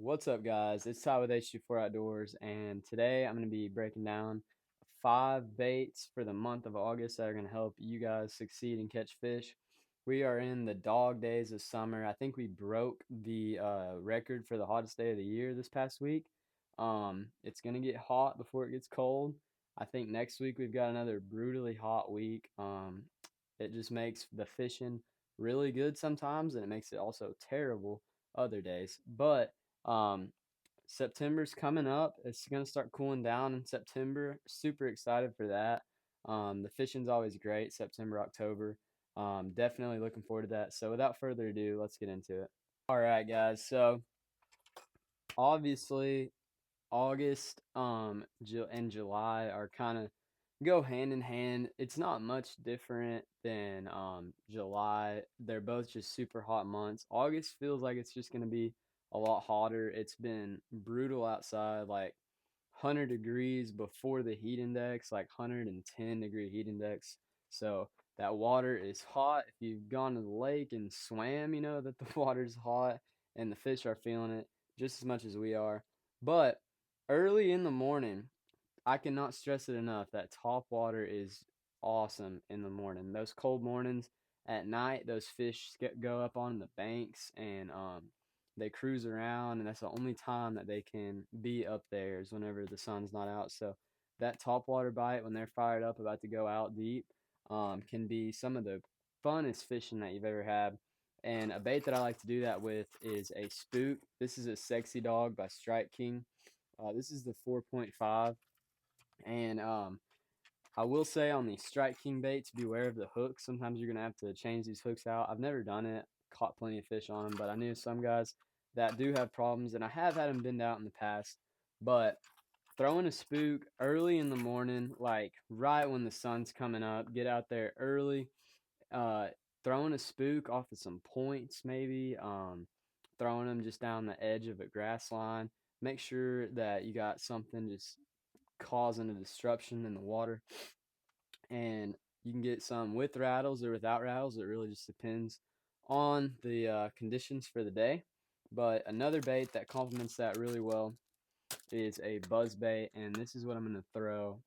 What's up, guys? It's Ty with H24 Outdoors, and today I'm going to be breaking down 5 baits for the month of August that are going to help you guys succeed and catch fish. We are in the dog days of summer. I think we broke the record for the hottest day of the year this past week. It's going to get hot before it gets cold. I think next week we've got another brutally hot week. It just makes the fishing really good sometimes, and it makes it also terrible other days. But um, September's coming up. It's gonna start cooling down in September. Super excited for that. The fishing's always great, September, October. Definitely looking forward to that. So without further ado, let's get into it. All right, guys. So obviously August, and July are kind of go hand in hand. It's not much different than July. They're both just super hot months. August feels like it's just gonna be a lot hotter. It's been brutal outside, like 100 degrees before the heat index, like 110-degree heat index. So that water is hot. If you've gone to the lake and swam, you know that the water's hot and the fish are feeling it just as much as we are. But early in the morning, I cannot stress it enough that top water is awesome in the morning. Those cold mornings at night, those fish go up on the banks and they cruise around, and that's the only time that they can be up there is whenever the sun's not out. So that top water bite when they're fired up about to go out deep can be some of the funnest fishing that you've ever had. And a bait that I like to do that with is a spook. This is a Sexy Dog by Strike King. This is the 4.5. And I will say on the Strike King baits, beware of the hooks. Sometimes you're gonna have to change these hooks out. I've never done it, caught plenty of fish on them, but I knew some guys that do have problems, and I have had them bend out in the past. But throwing a spook early in the morning, like right when the sun's coming up, get out there early. Uh, Throwing a spook off of some points, maybe. Throwing them just down the edge of a grass line. Make sure that you got something just causing a disruption in the water. And you can get some with rattles or without rattles. It really just depends on the conditions for the day. But another bait that complements that really well is a buzz bait, and this is what I'm going to throw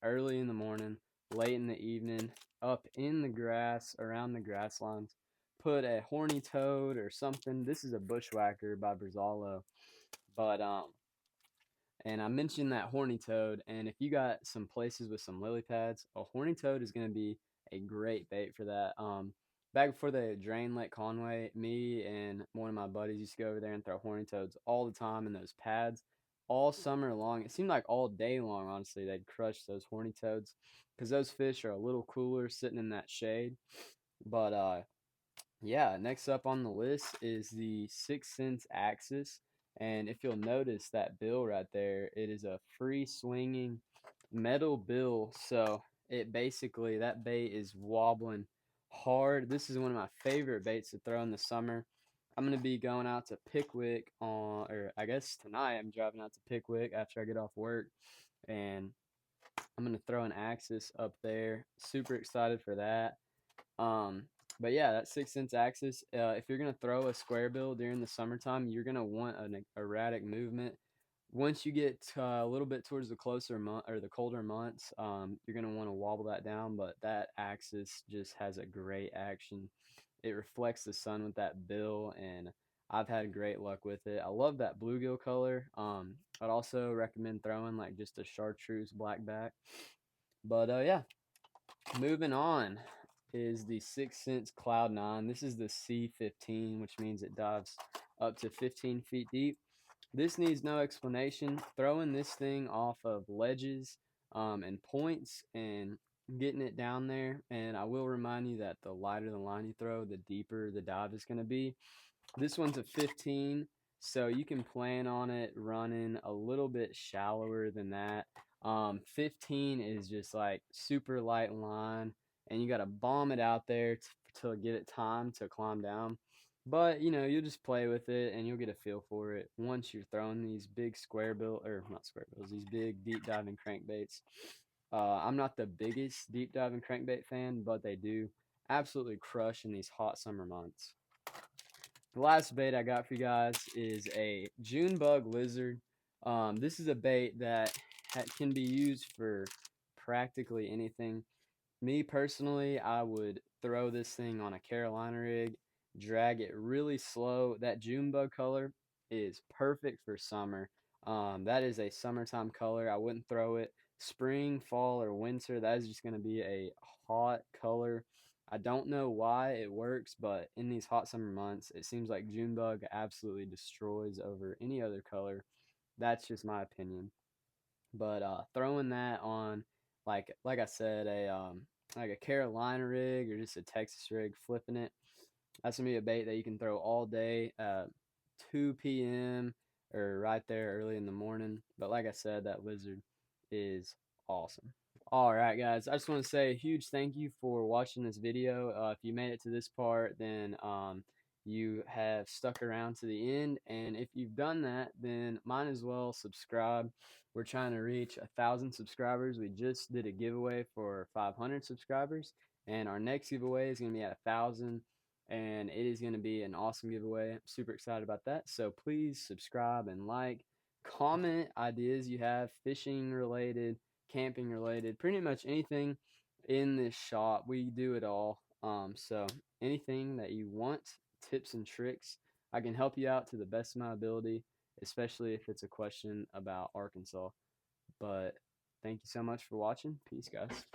early in the morning, late in the evening, up in the grass, around the grass lines. Put a horny toad or something. This is a bushwhacker by Brazalo, but and I mentioned that horny toad, and if you got some places with some lily pads, a horny toad is going to be a great bait for that. Back before they drained Lake Conway, me and one of my buddies used to go over there and throw horny toads all the time in those pads, all summer long. It seemed like all day long, honestly. They'd crush those horny toads because those fish are a little cooler sitting in that shade. But yeah, next up on the list is the 6 Sense Axis. And if you'll notice that bill right there, it is a free swinging metal bill. So it basically, that bait is wobbling hard. This is one of my favorite baits to throw in the summer. I'm going to be going out to Pickwick or I guess tonight I'm driving out to Pickwick after I get off work. And I'm going to throw an Axis up there. Super excited for that. Um, but yeah, that 6 Sense Axis. If you're gonna throw a square bill during the summertime, you're gonna want an erratic movement. Once you get a little bit towards the closer month or the colder months, you're gonna want to wobble that down. But that axis just has a great action. It reflects the sun with that bill, and I've had great luck with it. I love that bluegill color. I'd also recommend throwing like just a chartreuse blackback. But yeah, moving on is the 6 Sense Cloud 9. This is the C15, which means it dives up to 15 feet deep. This needs no explanation. Throwing this thing off of ledges and points and getting it down there. And I will remind you that the lighter the line you throw, the deeper the dive is going to be. This one's a 15, so you can plan on it running a little bit shallower than that. 15 is just like super light line, and you got to bomb it out there to get it time to climb down. But you know, you'll just play with it and you'll get a feel for it once you're throwing these big square bill or not square bills, these big deep diving crankbaits. I'm not the biggest deep diving crankbait fan, but they do absolutely crush in these hot summer months. the last bait I got for you guys is a June bug lizard. This is a bait that can be used for practically anything. Me personally, I would throw this thing on a Carolina rig, drag it really slow. That June bug color is perfect for summer. That is a summertime color. I wouldn't throw it spring, fall, or winter. That is just going to be a hot color. I don't know why it works, but in these hot summer months, it seems like June bug absolutely destroys over any other color. That's just my opinion. But throwing that on, like I said, like a Carolina rig or just a Texas rig, flipping it, that's gonna be a bait that you can throw all day, 2 p.m. or right there early in the morning. But like I said, that lizard is awesome. All right, guys. I just want to say a huge thank you for watching this video. If you made it to this part, then you have stuck around to the end. And if you've done that, then might as well subscribe. We're trying to reach 1,000 subscribers. We just did a giveaway for 500 subscribers, and our next giveaway is going to be at 1,000. And it is going to be an awesome giveaway. I'm super excited about that. So please subscribe and like, comment ideas you have, fishing related, camping related, pretty much anything in this shop. We do it all. So anything that you want, tips and tricks, I can help you out to the best of my ability, especially if it's a question about Arkansas. But thank you so much for watching. Peace, guys.